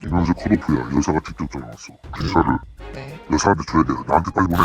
김영세 컷오프야. 여사가 직접 전화왔어. 인사를 네. 여사한테 줘야 돼. 나한테 빨리 보내.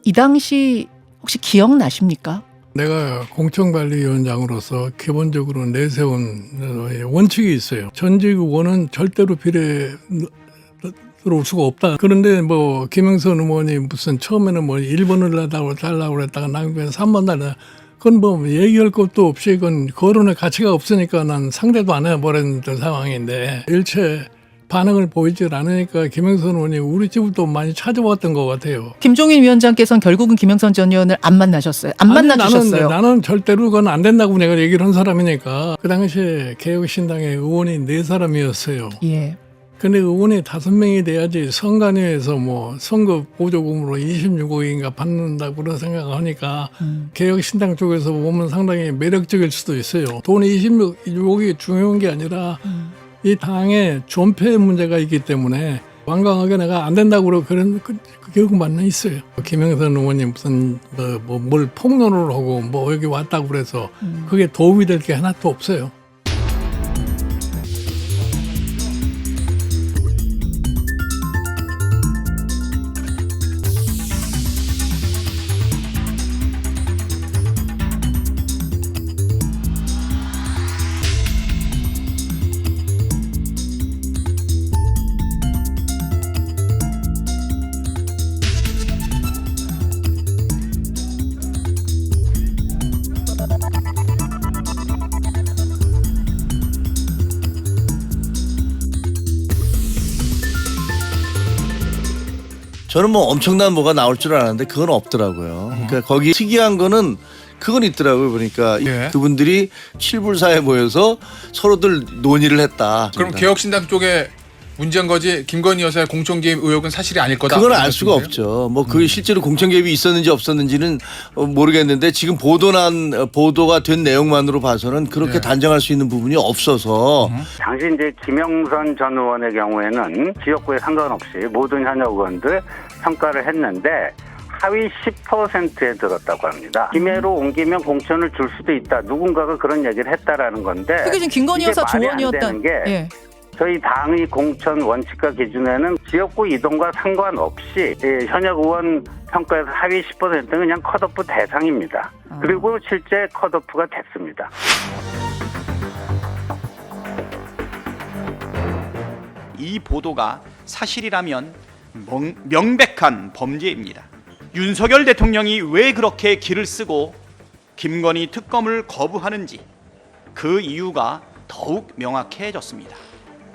이 당시 혹시 기억나십니까? 내가 공청관리위원장으로서 기본적으로 내세운 원칙이 있어요. 전직 의원은 절대로 비례 들어올 수가 없다. 그런데 뭐 김영선 의원이 무슨 처음에는 뭐 1번을 달라고 그랬다가 나중에 3번 달라. 그건 뭐 얘기할 것도 없이 그건 거론의 가치가 없으니까 난 상대도 안 해버렸던 상황인데 일체 반응을 보이질 않으니까 김영선 의원이 우리 집을 또 많이 찾아왔던 것 같아요. 김종인 위원장께서는 결국은 김영선 전 의원을 안 만나셨어요. 안 아니, 만나주셨어요. 나는 절대로 그건 안 된다고 내가 얘기를 한 사람이니까. 그 당시에 개혁신당의 의원이 4사람이었어요. 예. 근데 의원이 5명이 돼야지 선관위에서 뭐 선거 보조금으로 26억인가 받는다고 그런 생각을 하니까 개혁신당 쪽에서 보면 상당히 매력적일 수도 있어요. 돈 26억이 중요한 게 아니라 이 당에 존폐 문제가 있기 때문에 완강하게 내가 안 된다고 그런 그 결국만은 있어요. 김영선 의원이 무슨 뭘 폭로를 하고 뭐 여기 왔다고 그래서 그게 도움이 될 게 하나도 없어요. 저는 뭐 엄청난 뭐가 나올 줄 알았는데 그건 없더라고요. 그러니까 거기 특이한 거는 그건 있더라고요. 보니까 예. 그분들이 칠불사에 모여서 서로들 논의를 했다. 그럼 개혁신당 쪽에 문제인 거지 김건희 여사의 공천 개입 의혹은 사실이 아닐 거다. 그건 알 수가 말씀이세요? 없죠. 뭐 그 실제로 공천 개입이 있었는지 없었는지는 모르겠는데 지금 보도가 된 내용만으로 봐서는 그렇게 네. 단정할 수 있는 부분이 없어서 당시 이제 김영선 전 의원의 경우에는 지역구에 상관없이 모든 현역 의원들 평가를 했는데 하위 10%에 들었다고 합니다. 기회로 옮기면 공천을 줄 수도 있다. 누군가가 그런 얘기를 했다라는 건데 그게 지금 김건희 이게 여사 말이 안 조언이었던. 되는 게 예. 저희 당의 공천 원칙과 기준에는 지역구 이동과 상관없이 현역 의원 평가에서 하위 10%는 그냥 컷오프 대상입니다. 그리고 실제 컷오프가 됐습니다. 이 보도가 사실이라면 명백한 범죄입니다. 윤석열 대통령이 왜 그렇게 길을 쓰고 김건희 특검을 거부하는지 그 이유가 더욱 명확해졌습니다.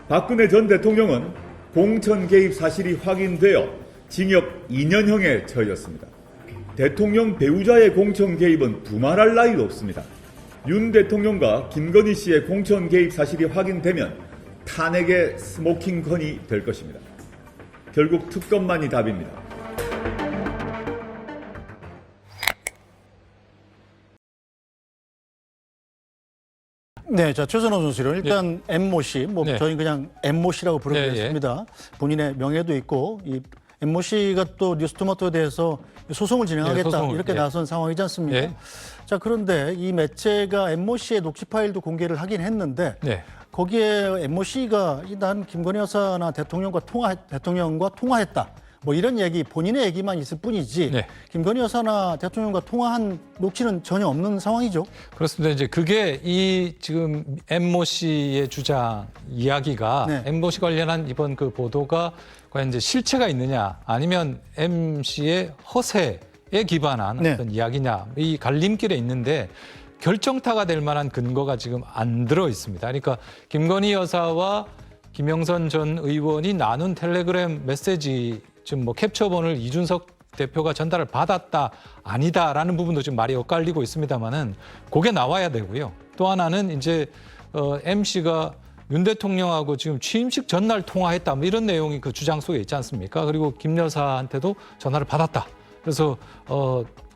박근혜 전 대통령은 공천 개입 사실이 확인되어 징역 2년형에 처해졌습니다. 대통령 배우자의 공천 개입은 두말할 나위도 없습니다. 윤 대통령과 김건희 씨의 공천 개입 사실이 확인되면 탄핵의 스모킹건이 될 것입니다. 결국 특검만이 답입니다. 네, 자 최선호 선수는 일단 엠모 씨, 뭐 네. 저희 그냥 엠모 씨라고 부르겠습니다. 본인의 명예도 있고 이 엠모 씨가 또 뉴스토마토에 대해서 소송을 진행하겠다 소송을, 이렇게 나선 상황이지 않습니까? 예. 자 그런데 이 매체가 엠모 씨의 녹취 파일도 공개를 하긴 했는데 네. 거기에 엠모 씨가 난 김건희 여사나 대통령과 통화했다. 뭐 이런 얘기 본인의 얘기만 있을 뿐이지 네. 김건희 여사나 대통령과 통화한 녹취는 전혀 없는 상황이죠. 그렇습니다. 이제 그게 이 지금 엠모 씨의 주장 이야기가 네. 엠모 씨 관련한 이번 그 보도가 과연 이제 실체가 있느냐 아니면 M 씨의 허세에 기반한 네. 어떤 이야기냐 이 갈림길에 있는데 결정타가 될 만한 근거가 지금 안 들어 있습니다. 그러니까 김건희 여사와 김영선 전 의원이 나눈 텔레그램 메시지 지금 뭐 캡처본을 이준석 대표가 전달을 받았다 아니다라는 부분도 지금 말이 엇갈리고 있습니다만은 그게 나와야 되고요. 또 하나는 이제 MC가 윤 대통령하고 지금 취임식 전날 통화했다 뭐 이런 내용이 그 주장 속에 있지 않습니까? 그리고 김 여사한테도 전화를 받았다. 그래서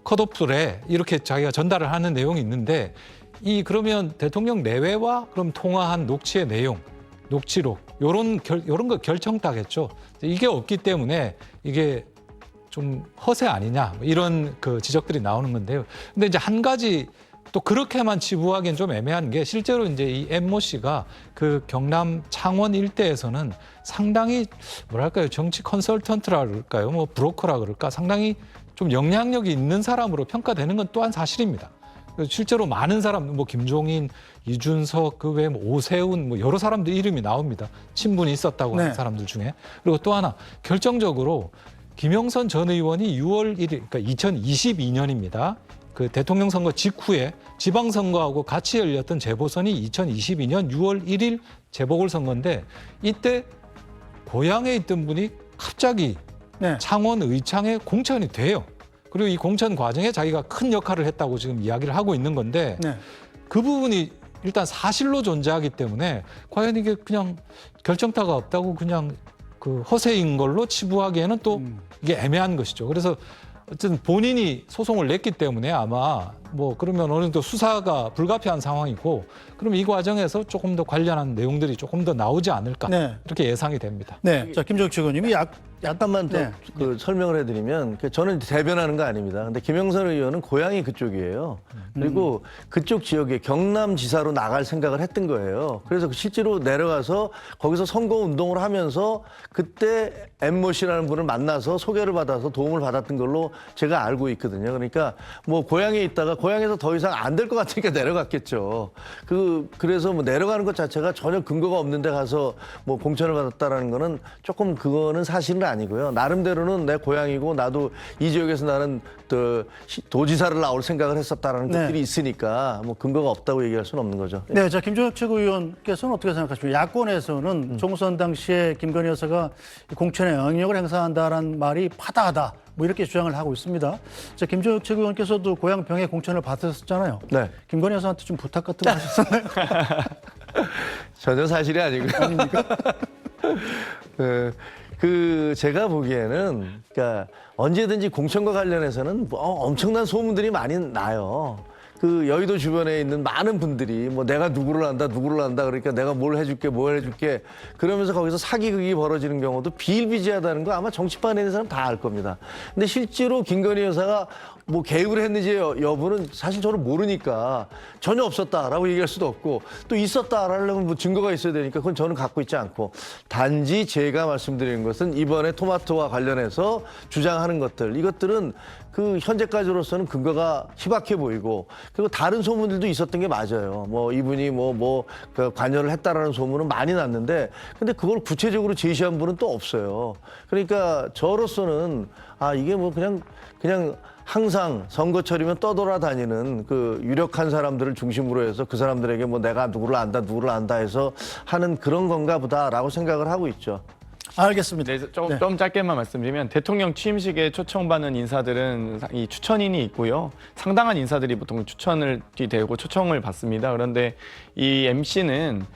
컷오프래 이렇게 자기가 전달을 하는 내용이 있는데 그러면 대통령 내외와 그럼 통화한 녹취의 내용, 녹취록 요런 거 결정타겠죠. 이게 없기 때문에 이게 좀 허세 아니냐 뭐 이런 그 지적들이 나오는 건데요. 근데 이제 한 가지 또 그렇게만 치부하기엔 좀 애매한 게 실제로 이제 이 엠모 씨가 그 경남 창원 일대에서는 상당히 뭐랄까요 정치 컨설턴트라 그럴까요 뭐 브로커라 그럴까 상당히 좀 영향력이 있는 사람으로 평가되는 건 또한 사실입니다. 실제로 많은 사람 뭐 김종인, 이준석 그 외에 뭐 오세훈 뭐 여러 사람들 이름이 나옵니다. 친분이 있었다고 하는 사람들 중에. 그리고 또 하나 결정적으로 김영선 전 의원이 6월 1일 그러니까 2022년입니다. 그 대통령 선거 직후에 지방선거하고 같이 열렸던 재보선이 2022년 6월 1일 재보궐선거인데 이때 고향에 있던 분이 갑자기 창원 의창에 공천이 돼요. 그리고 이 공천 과정에 자기가 큰 역할을 했다고 지금 이야기를 하고 있는 건데 그 부분이 일단 사실로 존재하기 때문에 과연 이게 그냥 결정타가 없다고 그냥 그 허세인 걸로 치부하기에는 또 이게 애매한 것이죠. 그래서 어쨌든 본인이 소송을 냈기 때문에 아마 뭐 그러면 어느 정도 수사가 불가피한 상황이고 그럼 이 과정에서 조금 더 관련한 내용들이 조금 더 나오지 않을까 이렇게 예상이 됩니다. 네, 자 김정욱 최고님이 약간만 더 그 설명을 해드리면 저는 대변하는 거 아닙니다. 근데 김영선 의원은 고향이 그쪽이에요. 그리고 그쪽 지역에 경남지사로 나갈 생각을 했던 거예요. 그래서 실제로 내려가서 거기서 선거운동을 하면서 그때 엠모 씨라는 분을 만나서 소개를 받아서 도움을 받았던 걸로 제가 알고 있거든요. 그러니까 뭐 고향에 있다가 고향에서 더 이상 안 될 것 같으니까 내려갔겠죠. 그래서 뭐 내려가는 것 자체가 전혀 근거가 없는데 가서 뭐 공천을 받았다라는 거는 조금 그거는 사실은 아니고요. 나름대로는 내 고향이고 나도 이 지역에서 나는 도지사를 나올 생각을 했었다라는 것들이 있으니까 뭐 근거가 없다고 얘기할 수는 없는 거죠. 네, 자 김종욱 최고위원께서는 어떻게 생각하십니까? 야권에서는 총선 당시에 김건희 여사가 공천에 영향력을 행사한다라는 말이 파다하다. 뭐 이렇게 주장을 하고 있습니다. 자 김종욱 최고위원께서도 고향 병에 공천을 받으셨잖아요. 네. 김건희 여사한테 좀 부탁 같은 거 하셨었나요? 전혀 사실이 아니고요. 아닙니까? 제가 보기에는 그러니까 언제든지 공천과 관련해서는 엄청난 소문들이 많이 나요. 그 여의도 주변에 있는 많은 분들이 뭐 내가 누구를 안다 그러니까 내가 뭘 해줄게 그러면서 거기서 사기극이 벌어지는 경우도 비일비재하다는 거 아마 정치판에 있는 사람 다 알 겁니다. 근데 실제로 김건희 여사가 뭐 개입을 했는지 여부는 사실 저는 모르니까 전혀 없었다라고 얘기할 수도 없고 또 있었다라려면 뭐 증거가 있어야 되니까 그건 저는 갖고 있지 않고 단지 제가 말씀드리는 것은 이번에 토마토와 관련해서 주장하는 것들 이것들은 그 현재까지로서는 근거가 희박해 보이고 그리고 다른 소문들도 있었던 게 맞아요. 뭐 이분이 그 관여를 했다라는 소문은 많이 났는데 근데 그걸 구체적으로 제시한 분은 또 없어요. 그러니까 저로서는 이게 뭐 그냥 항상 선거철이면 떠돌아다니는 그 유력한 사람들을 중심으로 해서 그 사람들에게 뭐 내가 누구를 안다 해서 하는 그런 건가 보다라고 생각을 하고 있죠. 알겠습니다. 네, 좀 짧게만 말씀드리면 대통령 취임식에 초청받는 인사들은 이 추천인이 있고요. 상당한 인사들이 보통 추천을 되고 초청을 받습니다. 그런데 이 MC는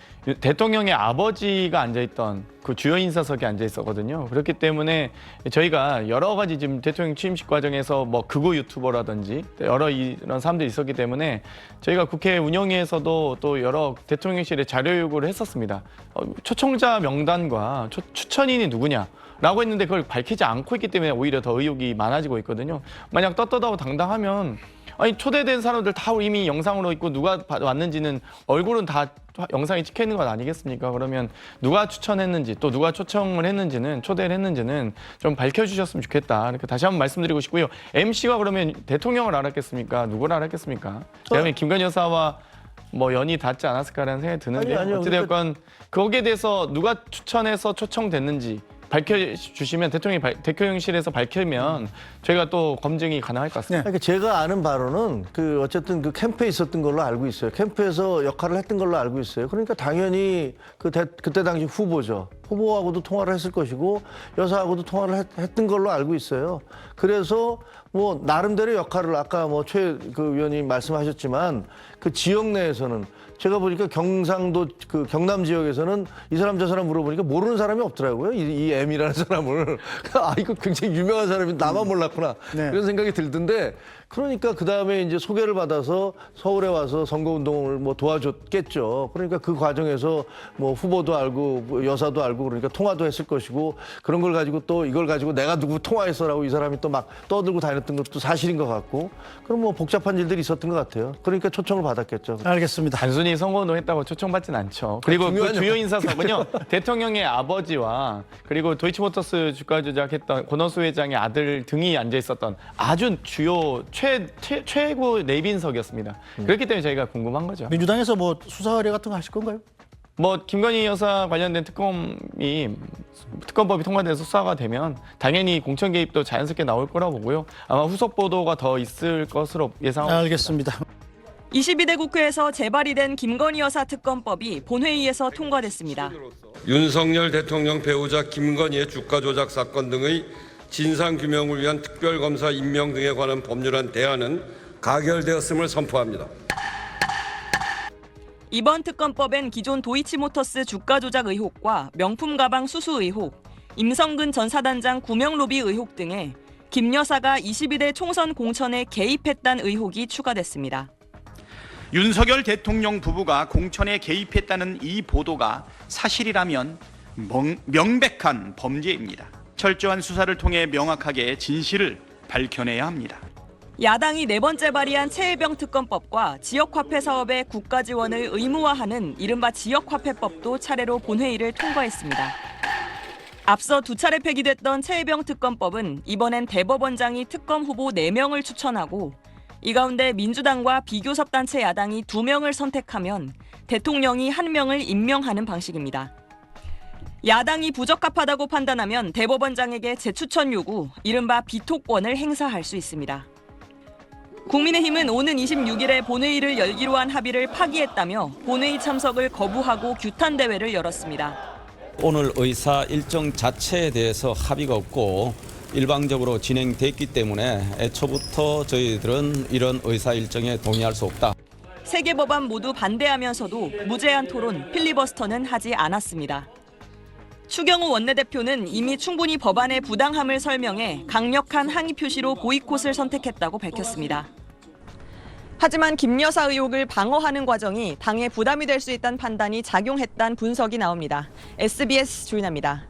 대통령의 아버지가 앉아있던 그 주요 인사석에 앉아 있었거든요. 그렇기 때문에 저희가 여러 가지 지금 대통령 취임식 과정에서 뭐 극우 유튜버라든지 여러 이런 사람들이 있었기 때문에 저희가 국회 운영위에서도 또 여러 대통령실에 자료 요구를 했었습니다. 초청자 명단과 추천인이 누구냐라고 했는데 그걸 밝히지 않고 있기 때문에 오히려 더 의혹이 많아지고 있거든요. 만약 떳떳하고 당당하면 초대된 사람들 다 이미 영상으로 있고 누가 왔는지는 얼굴은 다 영상이 찍혀 있는 것 아니겠습니까? 그러면 누가 추천했는지 또 누가 초청을 했는지는 초대를 했는지는 좀 밝혀주셨으면 좋겠다. 그러니까 다시 한번 말씀드리고 싶고요. MC가 그러면 대통령을 알았겠습니까? 누구를 알았겠습니까? 대한민국 김건희 여사와 뭐 연이 닿지 않았을까라는 생각이 드는데 어찌되었건 거기에 대해서 누가 추천해서 초청됐는지 밝혀주시면 대통령실에서 밝히면 저희가 또 검증이 가능할 것 같습니다. 그러니까 제가 아는 바로는 그 어쨌든 그 캠프에 있었던 걸로 알고 있어요. 캠프에서 역할을 했던 걸로 알고 있어요. 그러니까 당연히 그때 당시 후보하고도 통화를 했을 것이고 여사하고도 통화를 했던 걸로 알고 있어요. 그래서 뭐 나름대로 역할을 아까 뭐 최 그 의원님 말씀하셨지만 그 지역 내에서는 제가 보니까 경상도 그 경남 지역에서는 이 사람 저 사람 물어보니까 모르는 사람이 없더라고요. 이 M이라는 사람을. 아, 이거 굉장히 유명한 사람이 나만 몰랐구나. 네. 그런 생각이 들던데 그러니까 그 다음에 이제 소개를 받아서 서울에 와서 선거운동을 뭐 도와줬겠죠. 그러니까 그 과정에서 뭐 후보도 알고 뭐 여사도 알고 그러니까 통화도 했을 것이고 그런 걸 가지고 또 이걸 가지고 내가 누구 통화했어라고 이 사람이 또 막 떠들고 다녔던 것도 사실인 것 같고 그럼 뭐 복잡한 일들이 있었던 것 같아요. 그러니까 초청을 받았겠죠. 알겠습니다. 단순히 선거운동 했다고 초청받진 않죠. 그리고 그 중요한 주요 인사석은요. 대통령의 아버지와 그리고 도이치모터스 주가 조작했던 권오수 회장의 아들 등이 앉아 있었던 아주 주요 최고 내빈석이었습니다. 그렇기 때문에 저희가 궁금한 거죠. 민주당에서 뭐 수사 의뢰 같은 거 하실 건가요? 뭐 김건희 여사 관련된 특검법이 통과돼서 수사가 되면 당연히 공천 개입도 자연스럽게 나올 거라고 보고요. 아마 후속 보도가 더 있을 것으로 예상하고 있습니다. 알겠습니다. 22대 국회에서 재발이 된 김건희 여사 특검법이 본회의에서 통과됐습니다. 윤석열 대통령 배우자 김건희의 주가 조작 사건 등의 진상규명을 위한 특별검사 임명 등에 관한 법률안 대안은 가결되었음을 선포합니다. 이번 특검법엔 기존 도이치모터스 주가 조작 의혹과 명품 가방 수수 의혹, 임성근 전 사단장 구명 로비 의혹 등에 김 여사가 22대 총선 공천에 개입했다는 의혹이 추가됐습니다. 윤석열 대통령 부부가 공천에 개입했다는 이 보도가 사실이라면 명백한 범죄입니다. 철저한 수사를 통해 명확하게 진실을 밝혀내야 합니다. 야당이 네 번째 발의한 최혜병 특검법과 지역화폐 사업의 국가 지원을 의무화하는 이른바 지역화폐법도 차례로 본회의를 통과했습니다. 앞서 두 차례 폐기됐던 최혜병 특검법은 이번엔 대법원장이 특검 후보 4명을 추천하고 이 가운데 민주당과 비교섭단체 야당이 2명을 선택하면 대통령이 1명을 임명하는 방식입니다. 야당이 부적합하다고 판단하면 대법원장에게 재추천 요구, 이른바 비토권을 행사할 수 있습니다. 국민의힘은 오는 26일에 본회의를 열기로 한 합의를 파기했다며 본회의 참석을 거부하고 규탄 대회를 열었습니다. 오늘 의사 일정 자체에 대해서 합의가 없고 일방적으로 진행됐기 때문에 애초부터 저희들은 이런 의사 일정에 동의할 수 없다. 3개 법안 모두 반대하면서도 무제한 토론, 필리버스터는 하지 않았습니다. 추경호 원내대표는 이미 충분히 법안의 부당함을 설명해 강력한 항의 표시로 보이콧을 선택했다고 밝혔습니다. 하지만 김 여사 의혹을 방어하는 과정이 당에 부담이 될 수 있다는 판단이 작용했다는 분석이 나옵니다. SBS 조인아입니다.